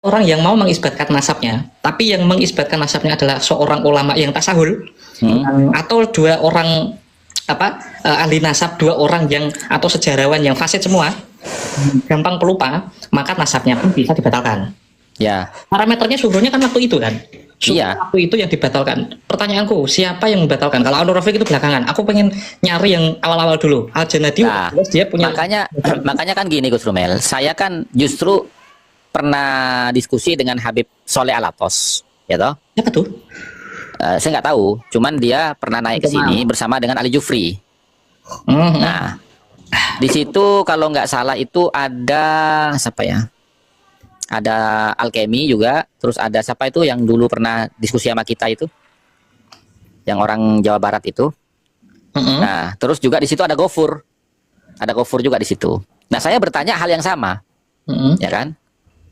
Orang yang mau mengisbatkan nasabnya, tapi yang mengisbatkan nasabnya adalah seorang ulama yang tasahul, atau dua orang ahli nasab, dua orang yang atau sejarawan yang fasik semua, gampang pelupa, maka nasabnya pun bisa dibatalkan. Ya. Parameternya suhunya kan waktu itu kan. Iya. Waktu itu yang dibatalkan. Pertanyaanku, siapa yang membatalkan? Kalau Anur Rafiq itu belakangan. Aku pengen nyari yang awal-awal dulu. Al-Janadi, Nah, dia punya. makanya kan gini Gus Rumel, saya kan justru pernah diskusi dengan Habib Soleh Alatos, ya toh? Siapa tuh? Saya nggak tahu, cuman dia pernah naik ke sini bersama dengan Ali Jufri. Nah, di situ kalau nggak salah itu ada siapa ya? Ada Alkemi juga, terus ada siapa itu yang dulu pernah diskusi sama kita itu, yang orang Jawa Barat itu. Nah, terus juga di situ ada Gofur juga di situ. Nah, saya bertanya hal yang sama, ya kan?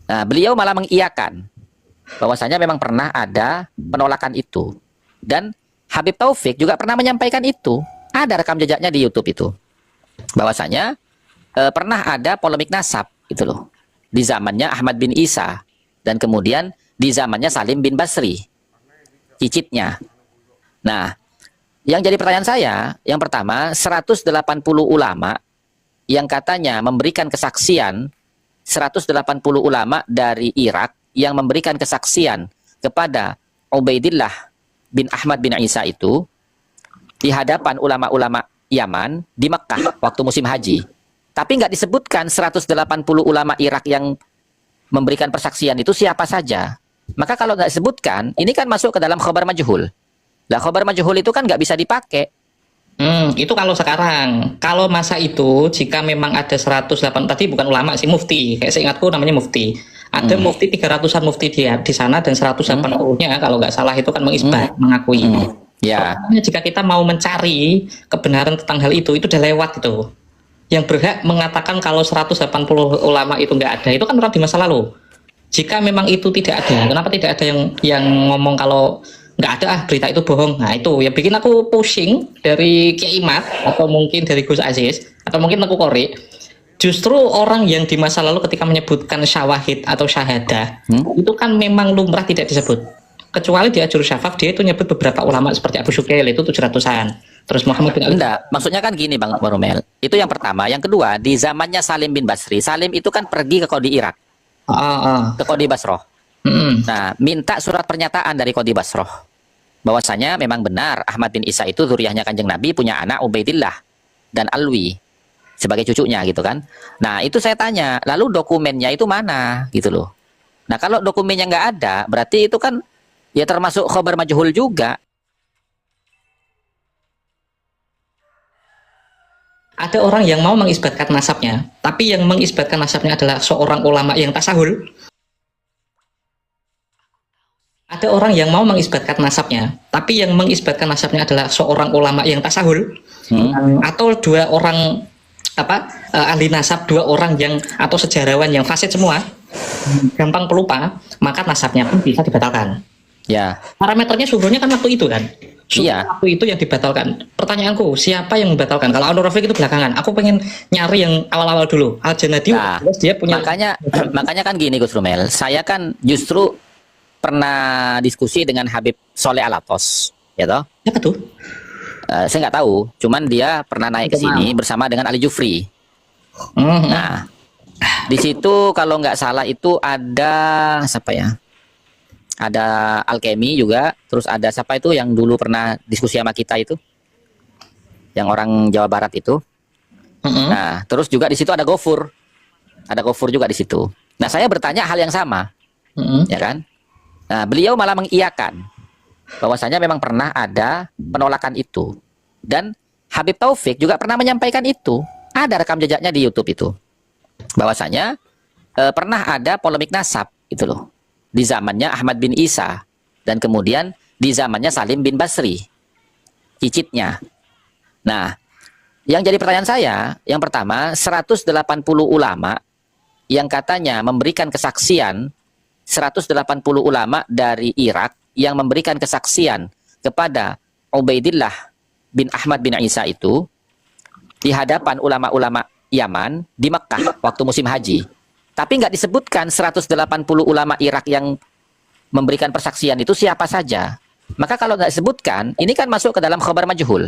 Nah, beliau malah mengiyakan bahwasanya memang pernah ada penolakan itu, dan Habib Taufik juga pernah menyampaikan itu. Ada rekam jejaknya di YouTube itu, bahwasanya pernah ada polemik nasab gitu loh, di zamannya Ahmad bin Isa dan kemudian di zamannya Salim bin Basri, cicitnya. Nah, yang jadi pertanyaan saya, yang pertama, 180 ulama yang katanya memberikan kesaksian, 180 ulama dari Irak yang memberikan kesaksian kepada Ubaidillah bin Ahmad bin Isa itu di hadapan ulama-ulama Yaman di Mekah waktu musim haji. Tapi nggak disebutkan 180 ulama Irak yang memberikan persaksian itu siapa saja. Maka kalau nggak disebutkan, ini kan masuk ke dalam khobar majhul. Lah khobar majhul itu kan nggak bisa dipakai. Itu kalau sekarang. Kalau masa itu, jika memang ada 108, tadi bukan ulama sih, mufti. Kayak seingatku namanya mufti. Ada mufti 300-an mufti di sana, dan 180-nya kalau nggak salah itu kan mengisbat, mengakui. Ya. Jika kita mau mencari kebenaran tentang hal itu udah lewat itu. Yang berhak mengatakan kalau 180 ulama itu nggak ada, itu kan orang di masa lalu. Jika memang itu tidak ada, kenapa tidak ada yang ngomong kalau nggak ada berita itu bohong? Nah itu yang bikin aku pusing dari Kiai Mat, atau mungkin dari Gus Aziz, atau mungkin aku Kori. Justru orang yang di masa lalu ketika menyebutkan syawahid atau syahadah, itu kan memang lumrah tidak disebut. Kecuali di Ajur Syafaf, dia itu nyebut beberapa ulama seperti Abu Syukail itu 700-an. Terus Muhammad bin Enggak, maksudnya kan gini Bang Romel. Itu yang pertama. Yang kedua, di zamannya Salim bin Basri, Salim itu kan pergi ke Qadi Irak. Ke Qadi Basroh. Nah, minta surat pernyataan dari Qadi Basroh bahwasanya memang benar Ahmad bin Isa itu zuriyahnya Kanjeng Nabi, punya anak Ubaidillah dan Alwi sebagai cucunya gitu kan. Nah, itu saya tanya, lalu dokumennya itu mana gitu loh. Nah, kalau dokumennya nggak ada, berarti itu kan ya termasuk khobar majhul juga. Ada orang yang mau mengisbatkan nasabnya, tapi yang mengisbatkan nasabnya adalah seorang ulama yang tasahul. Ada orang yang mau mengisbatkan nasabnya, tapi yang mengisbatkan nasabnya adalah seorang ulama yang tasahul, atau dua orang ahli nasab, dua orang yang atau sejarawan yang fasik semua, gampang pelupa, maka nasabnya pun bisa dibatalkan. Ya. Parameternya suhunya kan waktu itu kan. Iya. Waktu itu yang dibatalkan. Pertanyaanku, siapa yang membatalkan? Kalau Anur Rafiq itu belakangan. Aku pengen nyari yang awal-awal dulu. Al-Janadi, dia punya. Makanya kan gini Gus Rumel, saya kan justru pernah diskusi dengan Habib Soleh Alatos, ya toh? Siapa tuh? Saya nggak tahu, cuman dia pernah naik ke sini bersama dengan Ali Jufri. Nah, di situ kalau nggak salah itu ada siapa ya? Ada Alkemi juga, terus ada siapa itu yang dulu pernah diskusi sama kita itu, yang orang Jawa Barat itu. Nah, terus juga di situ ada Gofur juga di situ. Nah, saya bertanya hal yang sama, ya kan? Nah, beliau malah mengiyakan bahwasanya memang pernah ada penolakan itu, dan Habib Taufik juga pernah menyampaikan itu. Ada rekam jejaknya di YouTube itu, bahwasanya pernah ada polemik nasab gitu loh, di zamannya Ahmad bin Isa dan kemudian di zamannya Salim bin Basri, cicitnya. Nah, yang jadi pertanyaan saya, yang pertama, 180 ulama yang katanya memberikan kesaksian, 180 ulama dari Irak yang memberikan kesaksian kepada Ubaidillah bin Ahmad bin Isa itu di hadapan ulama-ulama Yaman di Mekah waktu musim haji. Tapi nggak disebutkan 180 ulama Irak yang memberikan persaksian itu siapa saja. Maka kalau nggak disebutkan, ini kan masuk ke dalam khobar majhul.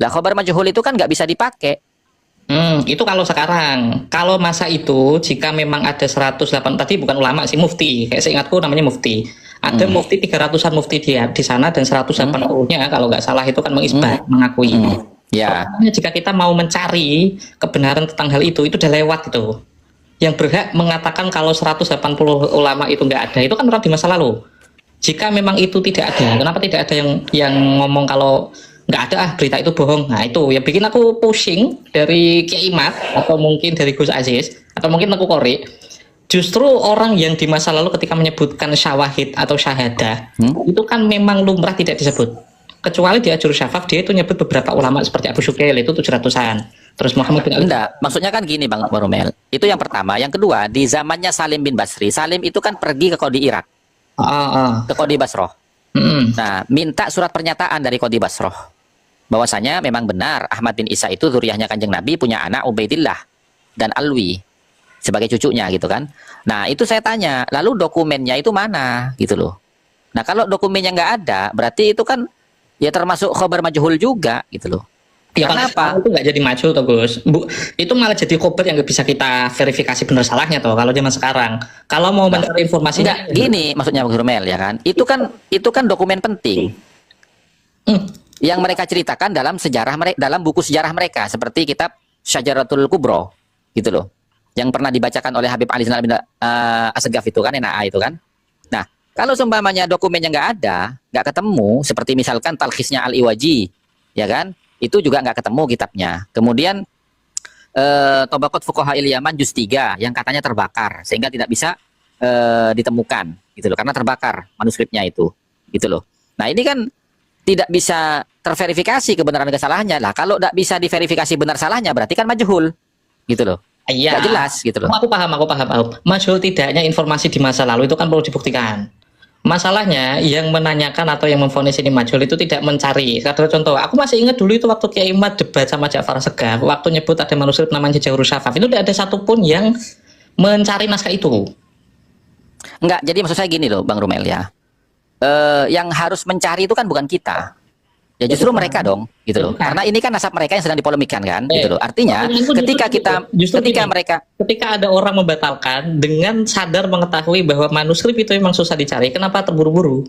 Lah khobar majhul itu kan nggak bisa dipakai. Itu kalau sekarang. Kalau masa itu, jika memang ada 108, tadi bukan ulama sih, mufti. Kayak seingatku namanya mufti. Ada mufti 300-an mufti di sana, dan 180-nya kalau nggak salah itu kan mengisbat, mengakui. Ya. Jika kita mau mencari kebenaran tentang hal itu udah lewat itu. Yang berhak mengatakan kalau 180 ulama itu nggak ada, itu kan orang di masa lalu. Jika memang itu tidak ada, kenapa tidak ada yang ngomong kalau nggak ada berita itu bohong? Nah itu yang bikin aku pusing dari Kiai Mat atau mungkin dari Gus Aziz atau mungkin Tengku Kori. Justru orang yang di masa lalu ketika menyebutkan syawahid atau syahadah itu kan memang lumrah tidak disebut, kecuali di Ajur Syafaf dia itu nyebut beberapa ulama seperti Abu Syukil itu 700-an, terus Muhammad bin Ali. Enggak, maksudnya kan gini Bang Romel, itu yang pertama. Yang kedua, di zamannya Salim bin Basri, Salim itu kan pergi ke Qadi Irak, ke Qadi Basroh. Nah, minta surat pernyataan dari Qadi Basroh bahwasanya memang benar Ahmad bin Isa itu zuriyahnya Kanjeng Nabi, punya anak Ubaidillah dan Alwi sebagai cucunya gitu kan. Nah itu saya tanya, lalu dokumennya itu mana gitu loh. Nah kalau dokumennya nggak ada, berarti itu kan ya termasuk khobar majhul juga gitu loh. Ya, karena apa? Itu nggak jadi majhul tuh Gus. Itu malah jadi khobar yang nggak bisa kita verifikasi benar salahnya tuh kalau zaman sekarang. Kalau mau mencari informasi enggak gini maksudnya Bang Romel ya kan. Itu kan dokumen penting. Yang mereka ceritakan dalam sejarah mereka, dalam buku sejarah mereka, seperti kitab Syajaratul Kubro gitu loh, yang pernah dibacakan oleh Habib Ali Zainal bin Asegaf itu kan, NAA itu kan. Nah kalau seumpamanya dokumennya nggak ada, nggak ketemu, seperti misalkan Talkhisnya Al-Iwaji ya kan, itu juga nggak ketemu kitabnya. Kemudian Tobaqat Fuqaha Yaman juz 3 yang katanya terbakar sehingga tidak bisa ditemukan gitu loh, karena terbakar manuskripnya itu gitu loh. Nah ini kan tidak bisa terverifikasi kebenaran kesalahannya lah. Kalau tidak bisa diverifikasi benar salahnya, berarti kan majhul gitu loh. Iya. Nggak jelas gitu loh. Aku paham. Majhul tidaknya informasi di masa lalu itu kan perlu dibuktikan. Masalahnya yang menanyakan atau yang memvonis ini majhul itu tidak mencari. Kata contoh, aku masih ingat dulu itu waktu Kiai Mat debat sama Ja'far Segaf, waktu nyebut ada manuskrip namanya Jawrus Syafaf, itu tidak ada satupun yang mencari naskah itu. Enggak, jadi maksud saya gini loh Bang Rumel ya. Yang harus mencari itu kan bukan kita. Ya justru mereka dong, gitu loh. Karena ini kan nasab mereka yang sedang dipolemikan kan, gitu loh. Artinya ketika ada orang membatalkan dengan sadar mengetahui bahwa manuskrip itu memang susah dicari, kenapa terburu-buru?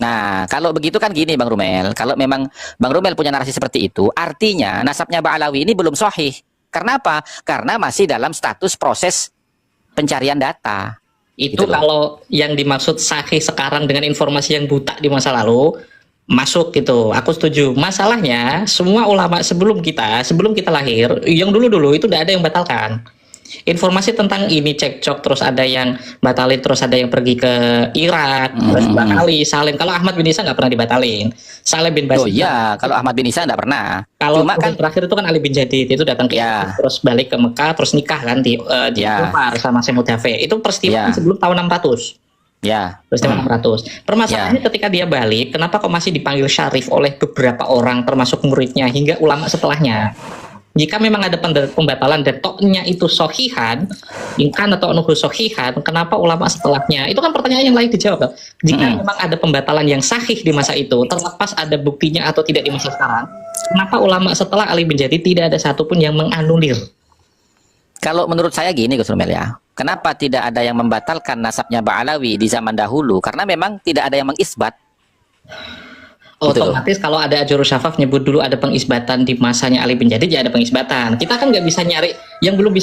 Nah, kalau begitu kan gini Bang Rumel, kalau memang Bang Rumel punya narasi seperti itu, artinya nasabnya Ba'alawi ini belum sahih. Karena apa? Karena masih dalam status proses pencarian data. Itu gitu kalau yang dimaksud sahih sekarang dengan informasi yang buta di masa lalu masuk gitu, aku setuju. Masalahnya semua ulama sebelum kita lahir, yang dulu itu tidak ada yang batalkan informasi tentang ini cekcok, terus ada yang batalin, terus ada yang pergi ke Irak, terus bakali Salim. Kalau Ahmad bin Isa nggak pernah dibatalin, Salim bin Basir. Oh iya, kalau Ahmad bin Isa nggak pernah. Kalau cuma kan terakhir itu kan Ali bin Jadid itu datang ke Irak, terus balik ke Mekah, terus nikah kan di Umar sama Semudafe. Itu peristiwa sebelum tahun 600. Ya, peristiwa 600. Permasalahannya ketika dia balik, kenapa kok masih dipanggil syarif oleh beberapa orang termasuk muridnya hingga ulama setelahnya? Jika memang ada pembatalan dan toknya itu sohihan, ingkan atau nuhu sohihan, kenapa ulama setelahnya? Itu kan pertanyaan yang lain dijawab. Jika memang ada pembatalan yang sahih di masa itu, terlepas ada buktinya atau tidak di masa sekarang, kenapa ulama setelah Ali bin Jadid tidak ada satupun yang menganulir? Kalau menurut saya gini Gus Rumel ya, kenapa tidak ada yang membatalkan nasabnya Ba'alawi di zaman dahulu? Karena memang tidak ada yang mengisbat. Otomatis kalau ada Ajurus Syafaf nyebut dulu ada pengisbatan di masanya Ali bin Jadid, ya ada pengisbatan. Kita kan nggak bisa nyari yang belum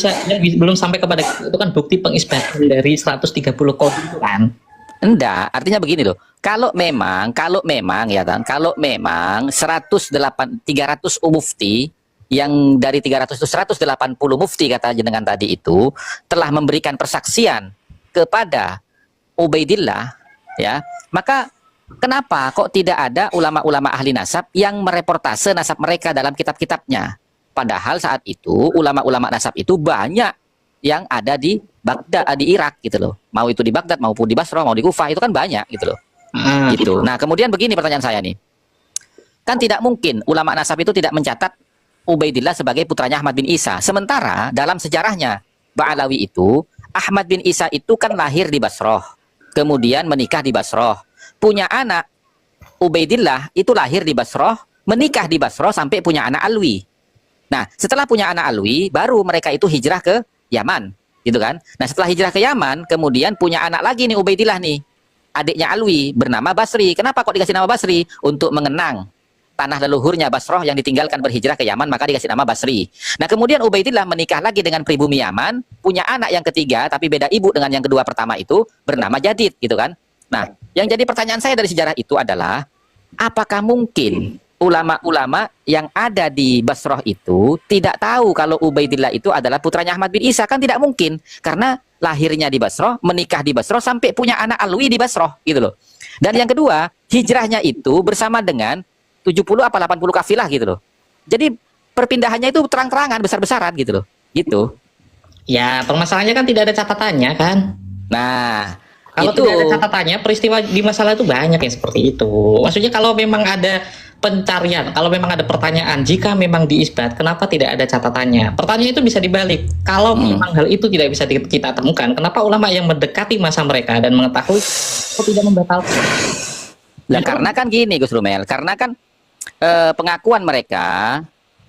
sampai kepada itu kan bukti pengisbatan dari 130 kode itu kan. Enggak, artinya begini loh. Kalau memang ya kan, kalau memang 300 mufti yang dari 300 itu 180 mufti kata jenengan tadi itu telah memberikan persaksian kepada Ubaidillah ya, maka kenapa kok tidak ada ulama-ulama ahli nasab yang mereportase nasab mereka dalam kitab-kitabnya? Padahal saat itu ulama-ulama nasab itu banyak yang ada di Baghdad, di Irak gitu loh. Mau itu di Baghdad, maupun di Basra, mau di Kufah, itu kan banyak gitu loh. Gitu. Nah, kemudian begini pertanyaan saya nih. Kan tidak mungkin ulama nasab itu tidak mencatat Ubaidillah sebagai putranya Ahmad bin Isa. Sementara dalam sejarahnya, Ba'alawi itu, Ahmad bin Isa itu kan lahir di Basrah, kemudian menikah di Basrah, punya anak Ubaidillah itu lahir di Basrah, menikah di Basrah sampai punya anak Alwi. Nah, setelah punya anak Alwi, baru mereka itu hijrah ke Yaman, gitu kan? Nah, setelah hijrah ke Yaman, kemudian punya anak lagi nih Ubaidillah nih, adiknya Alwi, bernama Basri. Kenapa kok dikasih nama Basri? Untuk mengenang tanah leluhurnya Basrah yang ditinggalkan berhijrah ke Yaman, maka dikasih nama Basri. Nah, kemudian Ubaidillah menikah lagi dengan pribumi Yaman, punya anak yang ketiga, tapi beda ibu dengan yang kedua pertama itu, bernama Jadid, gitu kan? Nah, yang jadi pertanyaan saya dari sejarah itu adalah, apakah mungkin ulama-ulama yang ada di Basrah itu tidak tahu kalau Ubaidillah itu adalah putranya Ahmad bin Isa? Kan tidak mungkin, karena lahirnya di Basrah, menikah di Basrah, sampai punya anak Alwi di Basrah, gitu loh. Dan yang kedua, hijrahnya itu bersama dengan 70 apa 80 kafilah, gitu loh. Jadi perpindahannya itu terang-terangan, besar-besaran, gitu loh. Gitu. Ya, permasalahannya kan tidak ada catatannya kan. Nah, Kalau itu tidak ada catatannya, peristiwa di masalah itu banyak yang seperti itu. Maksudnya kalau memang ada pencarian, kalau memang ada pertanyaan, jika memang diisbat, kenapa tidak ada catatannya? Pertanyaan itu bisa dibalik. Kalau memang hal itu tidak bisa kita temukan, kenapa ulama yang mendekati masa mereka dan mengetahui kok tidak membatalkan? Lah, karena kan gini Gus Rumel, karena kan pengakuan mereka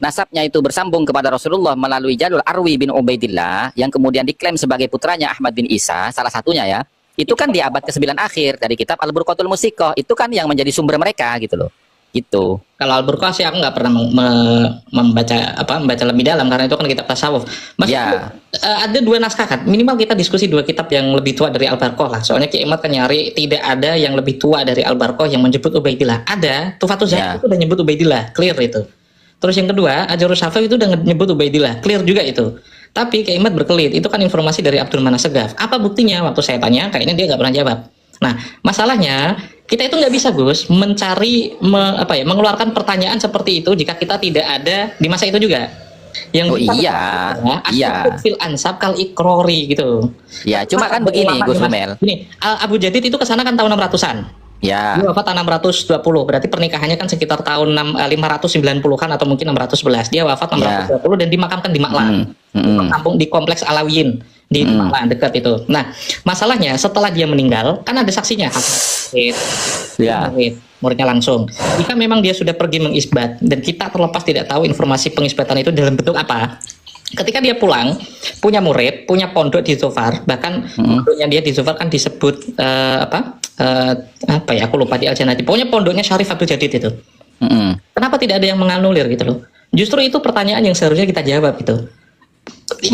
nasabnya itu bersambung kepada Rasulullah melalui jalur Arwi bin Ubaidillah yang kemudian diklaim sebagai putranya Ahmad bin Isa, salah satunya ya. Itu kan di abad ke-9 akhir dari kitab Al-Burqatul Musiqah. Itu kan yang menjadi sumber mereka, gitu loh. Gitu. Kalau Al-Burqah sih aku nggak pernah membaca lebih dalam karena itu kan kitab tasawuf. Maksudnya ada dua naskah kan. Minimal kita diskusi dua kitab yang lebih tua dari Al-Burqah lah. Soalnya Ki Imad kan nyari tidak ada yang lebih tua dari Al-Burqah yang menyebut Ubaidillah. Ada, Tufatul Zahid itu udah nyebut Ubaidillah, clear itu. Terus yang kedua, Ajarus Syafi'i itu udah nyebut Ubaidillah, clear juga itu. Tapi Ki Imad berkelit, itu kan informasi dari Abdul Manas Segaf. Apa buktinya? Waktu saya tanya, kayaknya dia nggak pernah jawab. Nah, masalahnya kita itu nggak bisa, Gus, mencari mengeluarkan pertanyaan seperti itu jika kita tidak ada di masa itu juga. Yang fil ansab kal ikrori gitu. Ya, cuma kan begini, Gus Rumel. Gini, Abu Jadid itu kesana kan tahun 600-an. Ya. Dia wafat 620, berarti pernikahannya kan sekitar tahun 590-an atau mungkin 611. Dia wafat 620 dan dimakamkan di Maklan. Kampung di kompleks Alawiyin di Maklan dekat itu. Nah, masalahnya setelah dia meninggal kan ada saksinya. Muridnya langsung. Jika memang dia sudah pergi mengisbat dan kita terlepas tidak tahu informasi pengisbatan itu dalam bentuk apa. Ketika dia pulang, punya murid, punya pondok di Zofar, bahkan pondoknya dia di Zofar kan disebut aku lupa, di Al-Janati. Pokoknya pondoknya Syarif Abdul Jadid itu. Kenapa tidak ada yang menganulir gitu loh? Justru itu pertanyaan yang seharusnya kita jawab gitu.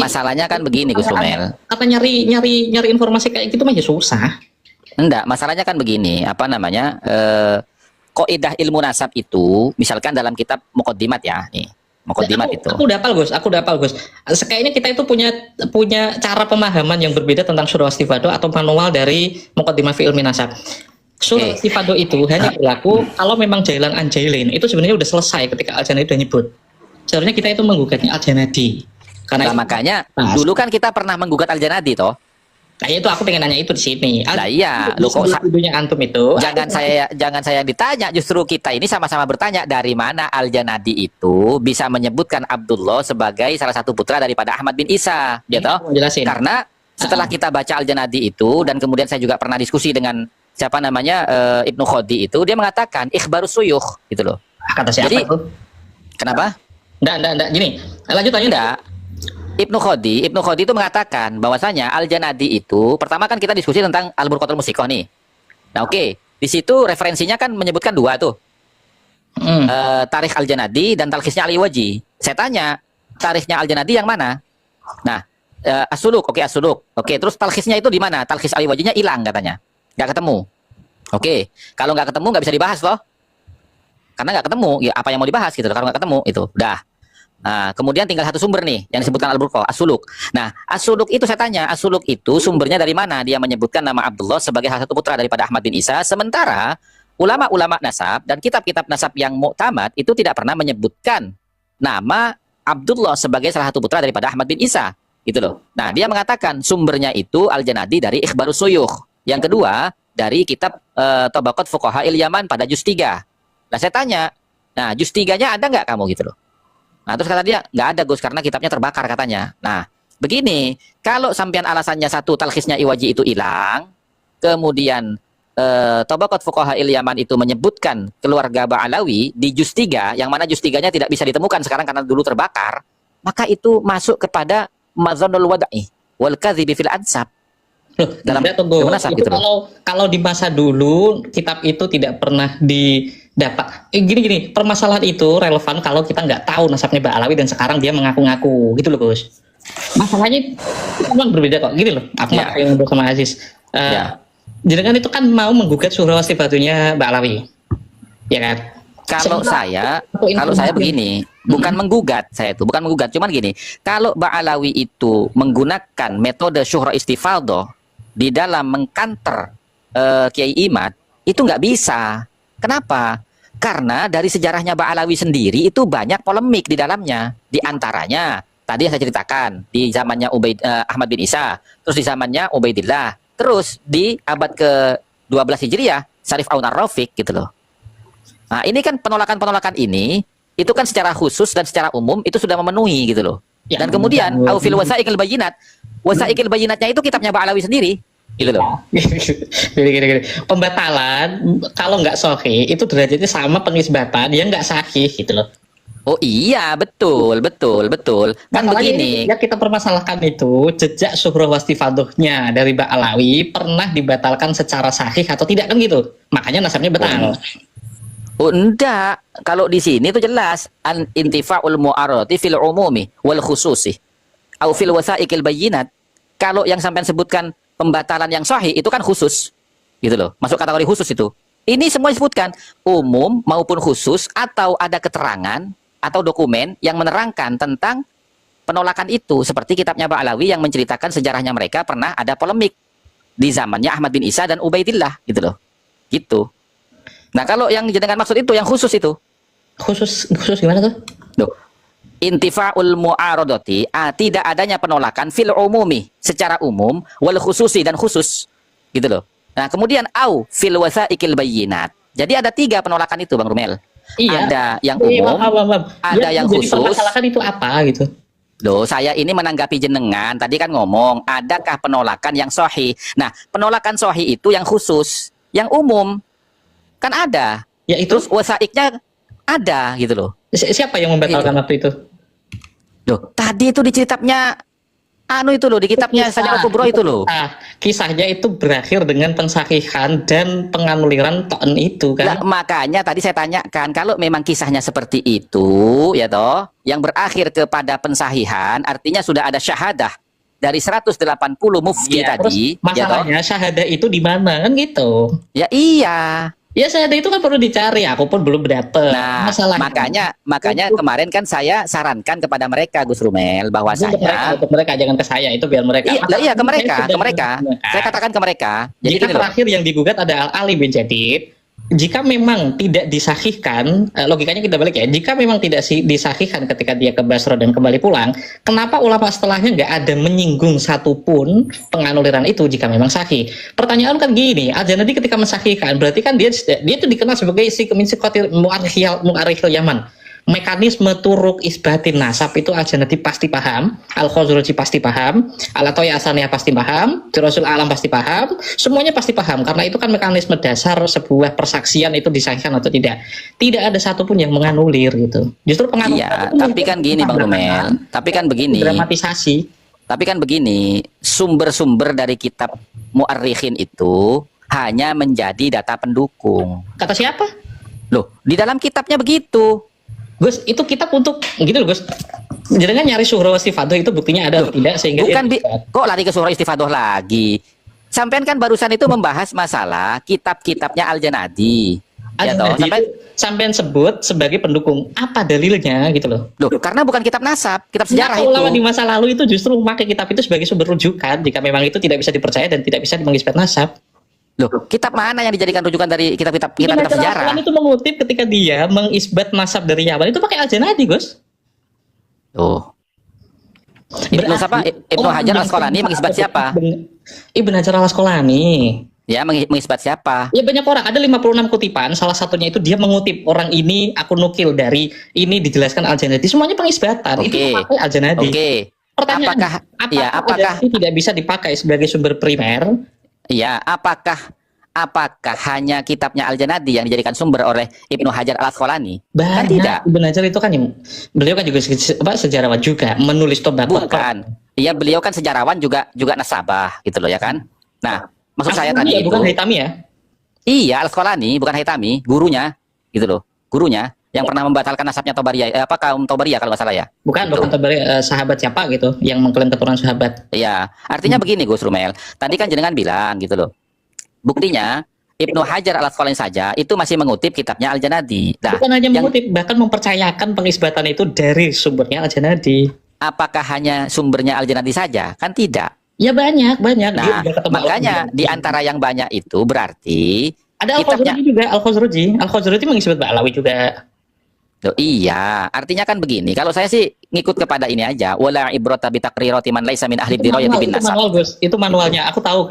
Masalahnya kan begini, Gus Rumel. Kata nyari informasi kayak gitu mah ya susah. Enggak, masalahnya kan begini, kaidah ilmu nasab itu, misalkan dalam kitab Muqaddimat ya, nih. Muqaddimat itu. Aku udah hafal Gus. Kayaknya kita itu punya cara pemahaman yang berbeda tentang surah Istifado atau manual dari Muqaddimah fi ilmi nasab. Surah Istifado itu hanya berlaku kalau memang Jailan an Jailin itu sebenarnya udah selesai ketika Al-Janadi udah nyebut. Seharusnya kita itu menggugatnya Al-Janadi. Karena makanya dulu kan kita pernah menggugat Al-Janadi toh. Nah itu aku pengen nanya itu di sini. Lah iya, lo kok videonya antum itu? Jangan saya yang ditanya, justru kita ini sama-sama bertanya dari mana Al-Janadi itu bisa menyebutkan Abdullah sebagai salah satu putra daripada Ahmad bin Isa, gitu. Karena setelah kita baca Al-Janadi itu dan kemudian saya juga pernah diskusi dengan siapa namanya Ibnu Khodi itu, dia mengatakan ikhbarus suyukh gitu loh. Kata siapa itu? Kenapa? Enggak, gini. Lanjut. Enggak. Ibnu Khodi itu mengatakan bahwasanya Al-Janadi itu, pertama kan kita diskusi tentang Al-Burqatul Musiqah nih. Nah di situ referensinya kan menyebutkan dua tuh. Tarikh Al-Janadi dan Talkhisnya Al-Iwaji. Saya tanya, tarikhnya Al-Janadi yang mana? Nah, As-Suluk, As-Suluk. Terus Talkhisnya itu di mana? Talkhis Al-Iwajinya hilang katanya. Nggak ketemu. Kalau nggak ketemu nggak bisa dibahas loh. Karena nggak ketemu, ya apa yang mau dibahas gitu loh, kalau nggak ketemu itu. Dah. Nah, kemudian tinggal satu sumber nih yang disebutkan Al-Burqah, As-Suluk. Nah, As-Suluk itu saya tanya, As-Suluk itu sumbernya dari mana? Dia menyebutkan nama Abdullah sebagai salah satu putra daripada Ahmad bin Isa, sementara ulama-ulama nasab dan kitab-kitab nasab yang muktamad itu tidak pernah menyebutkan nama Abdullah sebagai salah satu putra daripada Ahmad bin Isa, gitu loh. Nah, dia mengatakan sumbernya itu Al-Janadi dari Ikhbarus Suyukh. Yang kedua, dari kitab Tabaqat Fuqaha'il Yaman pada juz 3. Nah, saya tanya, nah juz 3-nya ada nggak kamu gitu loh? Nah, terus kata dia, nggak ada Gus, karena kitabnya terbakar katanya. Nah, begini, kalau sampean alasannya satu talkhisnya Iwaji itu hilang, kemudian Tabaqat Fuqaha Yaman itu menyebutkan keluarga Ba'alawi di juz 3, yang mana juz 3-nya tidak bisa ditemukan sekarang karena dulu terbakar, maka itu masuk kepada madzannul wada'i wal kadhibi fil ansab. Loh, Dalam tunggu. nasab Itu gitu loh. kalau di masa dulu kitab itu tidak pernah didapat. Gini, permasalahan itu relevan kalau kita nggak tahu nasabnya Ba'alawi dan sekarang dia mengaku-ngaku gitu loh, Gus. Masalahnya memang berbeda kok. Gini loh, aku Ya. yang ngobrol sama Aziz. Ya. Jenengan itu kan mau menggugat surah wasifatunya Ba'alawi, ya kan? Kalau saya begini, bukan menggugat, saya itu bukan menggugat, cuman gini, kalau Ba'alawi itu menggunakan metode syuhra istifadhah di dalam mengkanter Kiai Imad, itu nggak bisa. Kenapa? Karena dari sejarahnya Ba'alawi sendiri itu banyak polemik di dalamnya. Di antaranya tadi yang saya ceritakan di zamannya Ahmad bin Isa, terus di zamannya Ubaidillah, terus di abad ke-12 Hijriah Syarif Aun Ar-Rafiq gitu loh. Nah, ini kan penolakan-penolakan ini itu kan secara khusus dan secara umum itu sudah memenuhi gitu loh. Ya, Dan kemudian au fil wasa'iqil bayyinat. Wasa'iqil bayyinatnya itu kitabnya Ba'alawi sendiri gitu loh. Gini. Pembatalan kalau nggak sahih itu derajatnya sama penisbatan yang nggak sahih gitu loh. Oh iya, betul. Kan begini. Ya kita permasalahkan itu jejak syuhrah wastifadhahnya dari Ba'alawi pernah dibatalkan secara sahih atau tidak kan gitu. Makanya nasabnya batal. Oh enggak, kalau di sini itu jelas an intifa'ul mu'arrati fil umumi wal khususi au fil wasa'iqil bayyinat. Kalau yang sampean sebutkan pembatalan yang sahih itu kan khusus. Gitu loh. Masuk kategori khusus itu. Ini semua disebutkan umum maupun khusus atau ada keterangan atau dokumen yang menerangkan tentang penolakan itu, seperti kitabnya Ba'alawi yang menceritakan sejarahnya mereka pernah ada polemik di zamannya Ahmad bin Isa dan Ubaidillah gitu loh. Gitu. Nah, kalau yang jenengan maksud itu yang khusus itu. Khusus gimana tuh? Loh. Intifa'ul mu'aradati, tidak adanya penolakan fil umumi, secara umum, wal khususi dan khusus. Gitu loh. Nah, kemudian au fil wasa'iqil bayyinat. Jadi ada 3 penolakan itu, Bang Rumel. Iya. Ada yang umum, ada yang khusus. Permasalahan itu apa gitu? Loh, saya ini menanggapi jenengan. Tadi kan ngomong, adakah penolakan yang sahih? Nah, penolakan sahih itu yang khusus. Yang umum, kan ada. Ya itu. Terus wasaiknya ada gitu loh. Siapa yang membatalkan waktu itu? Loh, tadi itu di kitabnya itu loh, di kitabnya Sajarah Kubro itu loh. Kisahnya itu berakhir dengan pensahihan dan penganuliran to'en itu kan. Nah, makanya tadi saya tanyakan, kalau memang kisahnya seperti itu, ya toh, yang berakhir kepada pensahihan, artinya sudah ada syahadah dari 180 mufti Ya, tadi. masalahnya syahadah itu di mana kan gitu. Ya iya. Ya syahadah itu kan perlu dicari, aku pun belum dapet. Nah, makanya kemarin kan saya sarankan kepada mereka, Gus Rumel, bahwasanya untuk mereka jangan ke saya, itu biar mereka. Iya, ke mereka. Saya katakan ke mereka. Jadi jika terakhir yang digugat ada Ali bin Jadid, jika memang tidak disahihkan, logikanya kita balik ya. Jika memang tidak disahihkan ketika dia ke Basra dan kembali pulang, kenapa ulama setelahnya nggak ada menyinggung satupun penganuliran itu jika memang sahih? Pertanyaan kan gini, Al-Janadi ketika mensahihkan, berarti kan dia itu dikenal sebagai si keminsikoti mu'arikhil Yaman. Mekanisme turuk isbatin nasab itu Al-Janadi pasti paham, Al-Khazraji pasti paham, Al-Athaiyah Asaniyah pasti paham, Dirasul Alam pasti paham, semuanya pasti paham karena itu kan mekanisme dasar sebuah persaksian itu disahkan atau tidak. Tidak ada satupun yang menganulir gitu. Justru penganuliran. Iya, tapi kan gini Bang Rumel, tapi kan begini. Dramatisasi. Tapi kan begini, sumber-sumber dari kitab mu'arrikhin itu hanya menjadi data pendukung. Kata siapa? Loh, di dalam kitabnya begitu. Gus, itu kitab untuk gitu loh Gus. Jadi kan nyari syuhra wastifadhah itu buktinya ada atau tidak sehingga bukan kok lari ke surah istifadhah lagi. Sampean kan barusan itu membahas masalah kitab-kitabnya Al-Janadi. Ya toh, sampean sebut sebagai pendukung. Apa dalilnya gitu loh. Loh, karena bukan kitab nasab, kitab sejarah itu. Ulama di masa lalu itu justru memakai kitab itu sebagai sumber rujukan jika memang itu tidak bisa dipercaya dan tidak bisa mengisbat nasab. Loh, kitab mana yang dijadikan rujukan dari kitab-kitab sejarah? Itu mengutip ketika dia mengisbat nasab dari Yaman itu pakai Al-Janadi, Gus. Tuh. Ibnu Hajar Al-Asqalani mengisbat siapa? Ibnu Hajar Al-Asqalani. Ya, mengisbat siapa? Ya banyak orang, ada 56 kutipan, salah satunya itu dia mengutip orang ini, aku nukil dari ini dijelaskan Al-Janadi. Semuanya pengisbatan, itu pakai Al-Janadi. Oke. Pertanyaan, apakah itu tidak bisa dipakai sebagai sumber primer? Ya, apakah hanya kitabnya Al-Janadi yang dijadikan sumber oleh Ibnu Hajar Al-Asqalani? Kan tidak. Ibnu Hajar itu kan beliau kan juga sejarawan juga, menulis Tabaqat. Bukan. Iya, beliau kan sejarawan juga nasabah gitu loh ya kan. Nah, maksud saya tadi itu bukan Haitami ya? Iya, Al-Asqalani bukan Haitami, gurunya gitu loh. Gurunya yang pernah membatalkan nasabnya Tabariyah, kaum Tabariyah kalau nggak salah ya. Bukan Tabariyah, sahabat siapa gitu yang mengklaim keturunan sahabat. Iya, artinya begini Gus Rumel. Tadi kan jenengan bilang gitu loh. Buktinya Ibnu Hajar Al-Asqalani saja itu masih mengutip kitabnya Al-Janadi. Nah, bukan hanya mengutip, bahkan mempercayakan pengisbatan itu dari sumbernya Al-Janadi. Apakah hanya sumbernya Al-Janadi saja? Kan tidak. Ya banyak. Nah, makanya di antara yang banyak itu berarti ada Al-Khazraji juga, Al-Khazraji mengisbat Ba'alawi juga. Loh, iya, artinya kan begini. Kalau saya sih ngikut kepada ini aja. Wala ibrata bi taqrirati man laisa min ahli dirayati bin nasab. Itu manualnya. Aku tahu.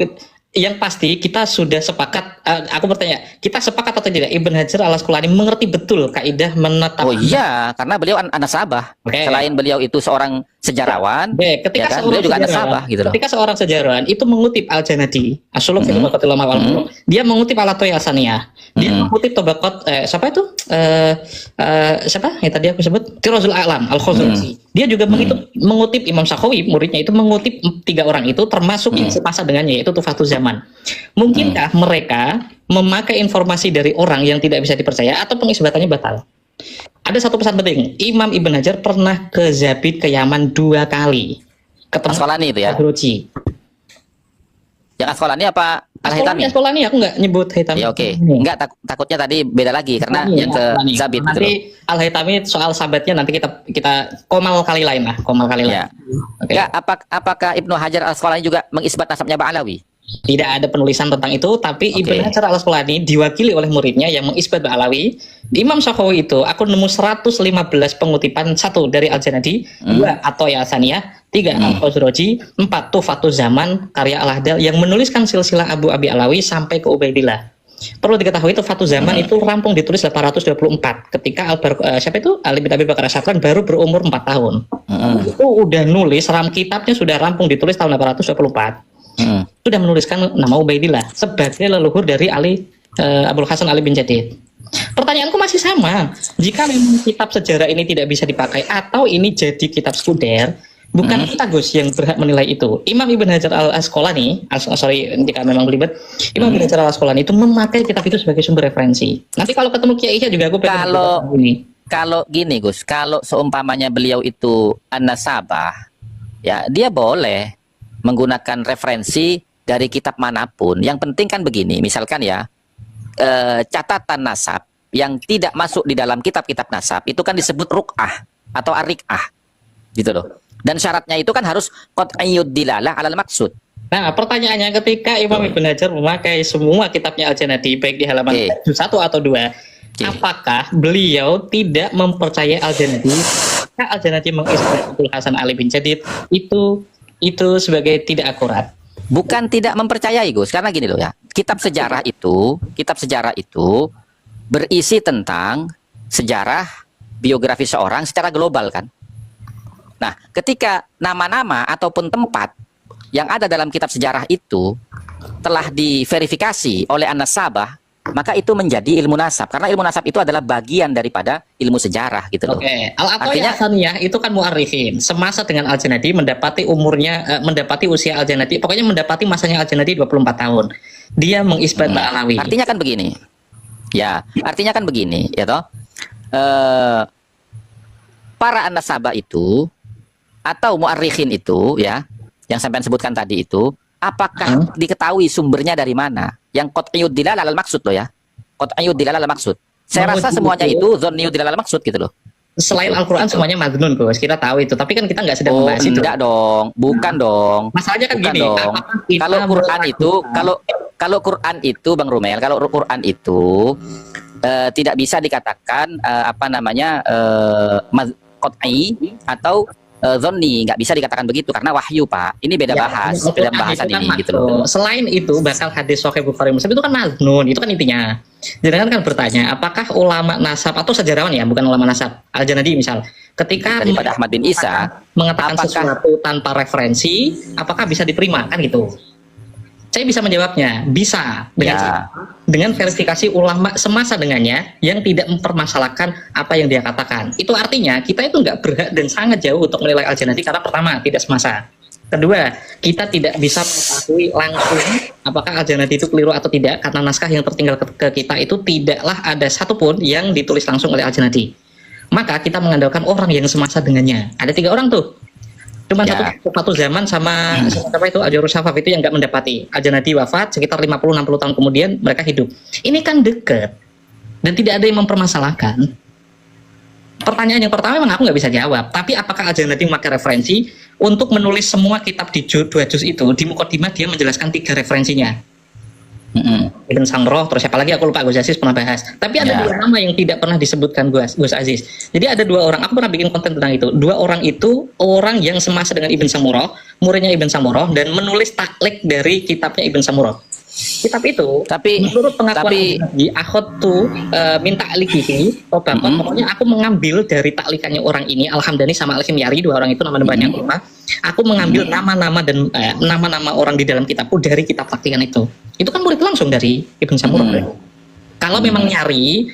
Yang pasti kita sudah sepakat. Aku bertanya, kita sepakat atau tidak? Ibn Hajar Al-Asqalani mengerti betul kaidah menetapkan. Oh iya, karena beliau nasabah. Selain beliau itu seorang sejarawan, ketika ya kan? Beliau juga nasabah gitu loh. Ketika seorang sejarawan itu mengutip Al-Janadi, Asulul fil Ulama wal Furuq, dia mengutip Al-Athawi Al-Saniyah, dia mengutip Tabaqat siapa itu? Siapa yang tadi aku sebut? Tirazul A'lam Al-Khazraji. Dia juga mengutip Imam Sakhawi, muridnya itu mengutip 3 orang itu termasuk yang semasa dengannya, yaitu Tufatul Zaman. Mungkinkah mereka memakai informasi dari orang yang tidak bisa dipercaya atau pengisbatannya batal? Ada satu pesan penting. Imam Ibn Hajar pernah ke Zabid ke Yaman 2 kali. Ketemu Asqalani itu ya. Yang Asqalani apa Al-Haitami? Asqalani aku nggak nyebut Haitami. Ya oke. Enggak, takutnya tadi beda lagi karena yang ke Zabid gitu. Nanti Al-Haitami soal sahabatnya nanti kita komal kali lain lah, Ya. Enggak, apakah Ibnu Hajar Al-Asqalani juga mengisbat nasabnya Ba'alawi? Tidak ada penulisan tentang itu, tapi Ibn Hajar Al-Asqalani diwakili oleh muridnya yang mengisbat Ba'alawi. Di Imam Sakhawi itu aku nemu 115 pengutipan, 1 dari Al-Janadi, 2 Athawi Al-Saniyah, 3 Al-Khazraji, 4 Tufatul Zaman karya Al-Ahdal yang menuliskan silsilah Abu Abi Alawi sampai ke Ubaidillah. Perlu diketahui Tufatul Zaman itu rampung ditulis 824 ketika siapa itu? Ali bin Abi Bakar Asy'afran baru berumur 4 tahun. Itu udah nulis, kitabnya sudah rampung ditulis tahun 824. Sudah menuliskan nama Ubaidillah sebagai leluhur dari Abul Hasan Ali bin Jadid. Pertanyaanku masih sama. Jika memang kitab sejarah ini tidak bisa dipakai atau ini jadi kitab sekunder, bukan kita Gus yang berhak menilai itu. Imam Ibn Hajar Al-Asqalani, jika memang belibet, Imam Ibn Hajar Al-Asqalani itu memakai kitab itu sebagai sumber referensi. Nanti kalau ketemu Kiai Isya juga aku kalau gini Gus, kalau seumpamanya beliau itu an-nasabah, ya dia boleh menggunakan referensi dari kitab manapun. Yang penting kan begini, misalkan ya catatan nasab yang tidak masuk di dalam kitab-kitab nasab itu kan disebut ruk'ah atau arik'ah gitu loh. Dan syaratnya itu kan harus qat'iyyud dilalah alal maksud. Nah, pertanyaannya ketika Imam Ibn Hajar memakai semua kitabnya Al-Janadi baik di halaman 1 atau 2, apakah beliau tidak mempercayai Al-Janadi? Al-Janadi mengisbat Abul Hasan Ali bin Jadid itu sebagai tidak akurat. Bukan tidak mempercayai Gus, karena gini loh ya. Kitab sejarah itu berisi tentang sejarah biografi seorang secara global kan. Nah, ketika nama-nama ataupun tempat yang ada dalam kitab sejarah itu telah diverifikasi oleh an-nasabah, maka itu menjadi ilmu nasab, karena ilmu nasab itu adalah bagian daripada ilmu sejarah gitu loh. Al-Athawi Al-Saniyah itu kan mu'arrikhin semasa dengan Al-Janadi, mendapati usia Al-Janadi, pokoknya mendapati masanya Al-Janadi 24 tahun. Dia mengisbat Ba'alawi. Artinya kan begini. Ya, artinya kan begini, ya toh. Para an-nasabah itu atau mu'arrikhin itu ya, yang sampean sebutkan tadi itu, apakah diketahui sumbernya dari mana? Yang qat'iyyud dilalah alal maksud loh ya. Qat'iyyud dilalah alal maksud. Saya rasa semuanya itu dhanniyud dilalah alal maksud gitu loh. Selain Al-Qur'an semuanya madnun, Gus. Kita tahu itu, tapi kan kita nggak sedang membahas itu. Enggak dong, bukan dong. Masalahnya kan bukan gini, dong. Kalau Quran itu, kalau Quran itu Bang Rumel, kalau Quran itu tidak bisa dikatakan qat'i atau zonni, nggak bisa dikatakan begitu karena wahyu Pak. Ini beda beda bahasan ini gitu loh. Selain itu bakal hadis Sahih Bukhari Muslim itu kan maznun, itu kan intinya. Jangan kan bertanya apakah ulama nasab atau sejarawan ya, bukan ulama nasab Al-Janadi misal Ketika daripada Ahmad bin Isa, mengatakan apakah sesuatu tanpa referensi, apakah bisa diterima kan gitu? Saya bisa menjawabnya, bisa dengan verifikasi ulama semasa dengannya yang tidak mempermasalahkan apa yang dia katakan. Itu artinya kita itu nggak berhak dan sangat jauh untuk menilai Al-Janati karena pertama tidak semasa. Kedua, kita tidak bisa mengetahui langsung apakah Al-Janati itu keliru atau tidak karena naskah yang tertinggal ke kita itu tidaklah ada satupun yang ditulis langsung oleh Al-Janati. Maka kita mengandalkan orang yang semasa dengannya. Ada 3 orang tuh. Cuma satu zaman sama siapa itu Al-Jarrus Syafaf itu yang nggak mendapati. Al-Janati wafat sekitar 50-60 tahun kemudian mereka hidup. Ini kan deket dan tidak ada yang mempermasalahkan. Pertanyaan yang pertama memang aku nggak bisa jawab. Tapi apakah Al-Janati memakai referensi untuk menulis semua kitab di 2 juz itu? Di Muqaddimah dia menjelaskan 3 referensinya. Ibn Samroh, terus siapa lagi aku lupa, Gus Aziz pernah bahas. Tapi ada 2 nama yang tidak pernah disebutkan Gus Aziz. Jadi ada 2 orang, aku pernah bikin konten tentang itu. 2 orang itu orang yang semasa dengan Ibn Samurah, muridnya Ibn Samurah, dan menulis taklik dari kitabnya Ibn Samurah. Kitab itu, menurut pengakuan di akhod tuh minta alikihi, pokoknya aku mengambil dari taklikannya orang ini, Al-Hamdani sama Al-Himyari, 2 orang itu nama-namanya apa? Aku mengambil nama-nama dan nama-nama orang di dalam kitabku dari kitab taklikan itu. Itu kan murid langsung dari Ibn Samurah. Kalau memang nyari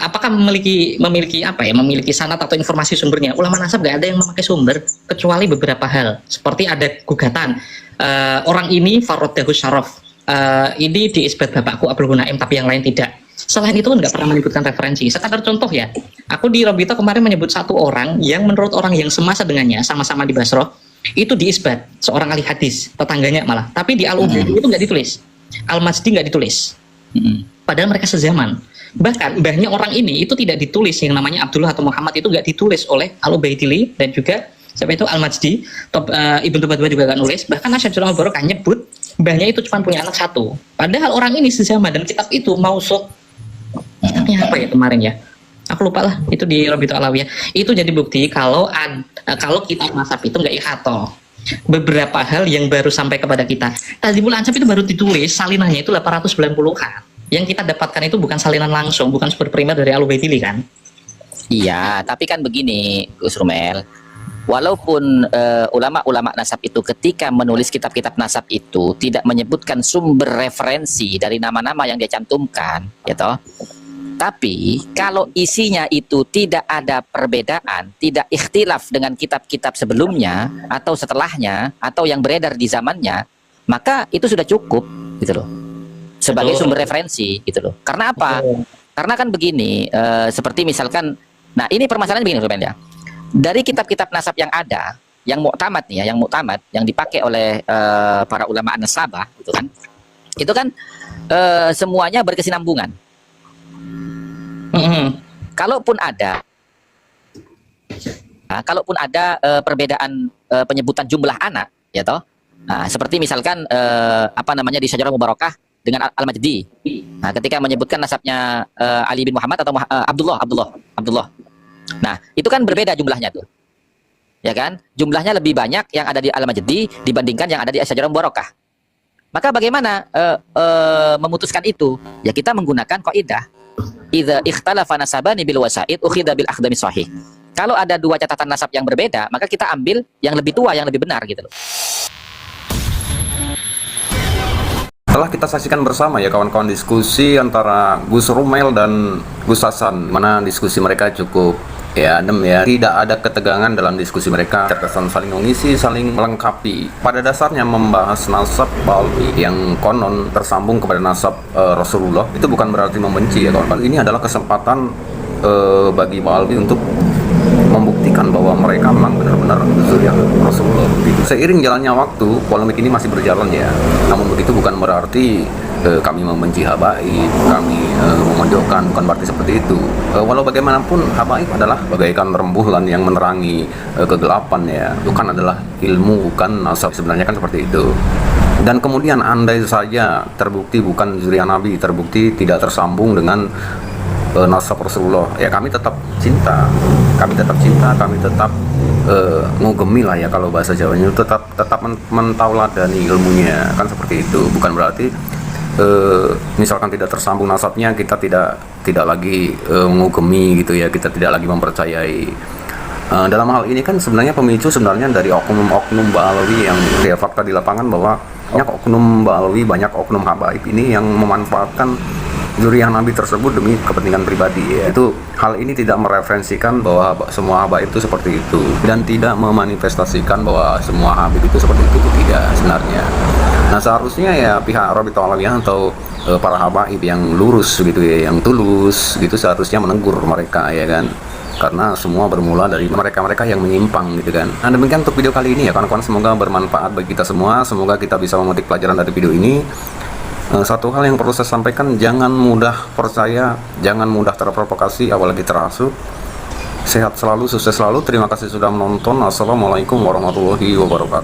apakah memiliki apa ya, memiliki sanad atau informasi sumbernya, ulama nasab gak ada yang memakai sumber kecuali beberapa hal, seperti ada gugatan orang ini Farrodahu Syaraf, ini diisbat bapakku Abdul Hunaim tapi yang lain tidak. Selain itu nggak pernah menyebutkan referensi. Sekadar contoh ya, aku di Robito kemarin menyebut 1 orang yang menurut orang yang semasa dengannya, sama-sama di Basroh, itu diisbat seorang ahli hadis, tetangganya malah. Tapi di Al-Ubaidi itu nggak ditulis, Al-Majdi nggak ditulis. Padahal mereka sezaman. Bahkan mbahnya orang ini itu tidak ditulis, yang namanya Abdullah atau Muhammad itu nggak ditulis oleh Al-Ubaidili dan juga siapa itu Al-Majdi, Ibn Tubatwa juga nggak nulis. Bahkan Asy'ariyah Al-Barokah nyebut mbahnya itu cuma punya anak 1. Padahal orang ini sezaman dan kitab itu mausuk. Kitabnya apa ya kemarin ya? Aku lupa lah, itu di Robito Alawiyah. Itu jadi bukti kalau kitab nasab itu nggak ihatoh. Beberapa hal yang baru sampai kepada kita. Tadzibul Ansab itu baru ditulis, salinannya itu 890-an. Yang kita dapatkan itu bukan salinan langsung, bukan sumber primer dari Al-Ubaidili kan? Iya, tapi kan begini, Gus Rumel. Walaupun ulama-ulama nasab itu ketika menulis kitab-kitab nasab itu tidak menyebutkan sumber referensi dari nama-nama yang dia cantumkan, gitu. Tapi kalau isinya itu tidak ada perbedaan, tidak ikhtilaf dengan kitab-kitab sebelumnya atau setelahnya atau yang beredar di zamannya, maka itu sudah cukup, gitu loh, sebagai sumber referensi, gitu loh. Karena apa? Karena kan begini, seperti misalkan, nah ini permasalahan begini sebenarnya. Dari kitab-kitab nasab yang ada, yang mu'tamad nih ya, yang mu'tamad, yang dipakai oleh para ulama an-nasabah, itu kan semuanya berkesinambungan. Kalaupun ada perbedaan penyebutan jumlah anak, ya toh, nah, seperti misalkan di Syajarah Mubarakah dengan Al-Majdi. Nah, ketika menyebutkan nasabnya Ali bin Muhammad atau Abdullah. Nah, itu kan berbeda jumlahnya tuh. Ya kan? Jumlahnya lebih banyak yang ada di Al-Majdi dibandingkan yang ada di Syajarah Mubarakah. Maka bagaimana memutuskan itu? Ya kita menggunakan kaidah idza ikhtalafa nasabani bil wasa'id ukhidha bil aqdami sahih. Kalau ada 2 catatan nasab yang berbeda, maka kita ambil yang lebih tua, yang lebih benar, gitu loh. Setelah kita saksikan bersama ya kawan-kawan diskusi antara Gus Rumel dan Gus Hasan, mana diskusi mereka cukup adem ya, tidak ada ketegangan dalam diskusi mereka, terkesan saling mengisi, saling melengkapi. Pada dasarnya membahas nasab Balbi yang konon tersambung kepada nasab Rasulullah itu bukan berarti membenci ya kawan-kawan. Ini adalah kesempatan bagi Balbi untuk membuktikan bahwa mereka memang benar-benar zuriyah Rasulullah. Seiring jalannya waktu, polemik ini masih berjalan ya. Namun begitu bukan berarti kami membenci habaib, kami memojokkan, bukan berarti seperti itu. Walau bagaimanapun habaib adalah bagaikan rembulan yang menerangi kegelapan ya. Itu kan adalah ilmu, bukan nasab, sebenarnya kan seperti itu. Dan kemudian andai saja terbukti bukan zuriyah Nabi, terbukti tidak tersambung dengan nasab Rasulullah, ya kami tetap cinta, kami tetap ngugemi lah ya kalau bahasa Jawanya, tetap mentauladani ilmunya, kan seperti itu. Bukan berarti misalkan tidak tersambung nasabnya kita tidak lagi ngugemi gitu ya, kita tidak lagi mempercayai Dalam hal ini kan sebenarnya pemicu sebenarnya dari oknum-oknum Ba'alawi yang ya fakta di lapangan bahwa banyak oknum Ba'alawi, banyak oknum habaib ini yang memanfaatkan zuriyah Nabi tersebut demi kepentingan pribadi ya. Itu hal ini tidak mereferensikan bahwa semua habaib itu seperti itu dan tidak memanifestasikan bahwa semua habib itu seperti itu tidak sebenarnya. Nah seharusnya ya pihak Rabithah Alawiyah atau para habaib yang lurus gitu ya, yang tulus gitu seharusnya menegur mereka ya kan. Karena semua bermula dari mereka-mereka yang menyimpang gitu kan. Nah demikian untuk video kali ini ya kawan-kawan, semoga bermanfaat bagi kita semua, semoga kita bisa memetik pelajaran dari video ini. Satu hal yang perlu saya sampaikan, jangan mudah percaya, jangan mudah terprovokasi, apalagi terhasut. Sehat selalu, sukses selalu, terima kasih sudah menonton. Assalamualaikum warahmatullahi wabarakatuh.